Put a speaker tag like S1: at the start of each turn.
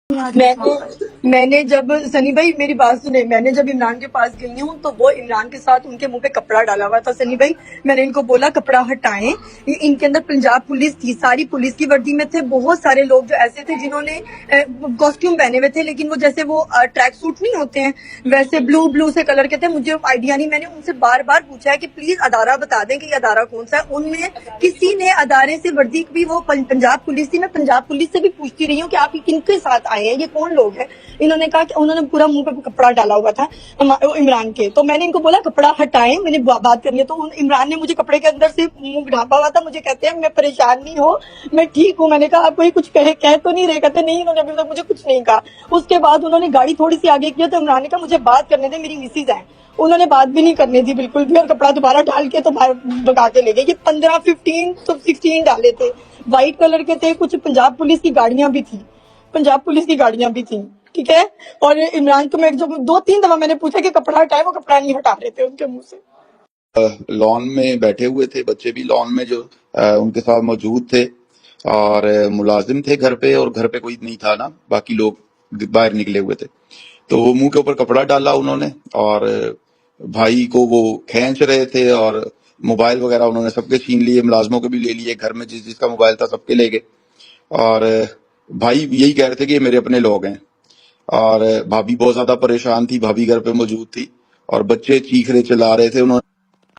S1: میں نے جب سنی بھائی میری بات سنے، میں نے جب عمران کے پاس گئی ہوں تو وہ عمران کے ساتھ ان کے منہ پہ کپڑا ڈالا ہوا تھا۔ سنی بھائی میں نے ان کو بولا کپڑا ہٹائیں، ان کے اندر پنجاب پولیس تھی، ساری پولیس کی وردی میں تھے، بہت سارے لوگ جو ایسے تھے جنہوں نے کاسٹیوم پہنے ہوئے تھے، لیکن وہ جیسے وہ ٹریک سوٹ نہیں ہوتے ہیں ویسے بلو سے کلر کے تھے، مجھے آئیڈیا نہیں۔ میں نے ان سے بار بار پوچھا ہے کہ پلیز ادارہ بتا دیں کہ یہ ادارہ کون سا ہے۔ ان میں کسی نے ادارے سے وردی بھی، وہ پنجاب پولیس تھی، میں پنجاب پولیس سے بھی پوچھتی رہی ہوں کہ آپ کن کے ساتھ آئے ہیں، یہ کون لوگ ہیں؟ انہوں نے کہا کہ انہوں نے پورا منہ پہ کپڑا ڈالا ہوا تھا عمران کے، تو میں نے ان کو بولا کپڑا ہٹائیں، میں نے بات کرنی ہے۔ تو عمران نے مجھے کپڑے کے اندر سے منہ ڈھانپا ہوا تھا، مجھے کہتے ہیں میں پریشان نہیں ہوں، میں ٹھیک ہوں۔ میں نے کہا آپ کوئی کچھ کہہ تو نہیں رہے؟ کہتے نہیں، انہوں نے ابھی تک مجھے کچھ نہیں کہا۔ اس کے بعد انہوں نے گاڑی تھوڑی سی آگے کیا تو عمران نے کہا مجھے بات کرنے دیں، میری مسز ہیں۔ انہوں نے بات بھی نہیں کرنی تھی بالکل بھی، اور کپڑا دوبارہ ڈال کے تو باہر بگا کے لے گئے۔ یہ 16 ڈالے تھے، وائٹ کلر کے تھے، کچھ پنجاب پولیس کی گاڑیاں بھی تھیں، ٹھیک ہے۔ اور عمران کو میں جب 2-3 دفعہ میں نے پوچھا کہ کپڑا ہٹائے، وہ کپڑا نہیں ہٹا رہے تھے ان کے منہ سے۔
S2: لان میں بیٹھے ہوئے تھے بچے بھی، لان میں جو ان کے ساتھ موجود تھے، اور ملازم تھے گھر پہ، اور گھر پہ کوئی نہیں تھا نا، باقی لوگ باہر نکلے ہوئے تھے۔ تو وہ منہ کے اوپر کپڑا ڈالا انہوں نے، اور بھائی کو وہ کھینچ رہے تھے، اور موبائل وغیرہ انہوں نے سب کے چھین لیے، ملازموں کے بھی لے لیے، گھر میں جس کا موبائل تھا سب کے لے گئے۔ اور بھائی یہی کہہ رہے تھے کہ یہ میرے اپنے لوگ ہیں، اور بھابھی بہت زیادہ پریشان تھی، بھابھی گھر پہ موجود تھی، اور بچے چیخ رہے چلا رہے تھے۔ انہوں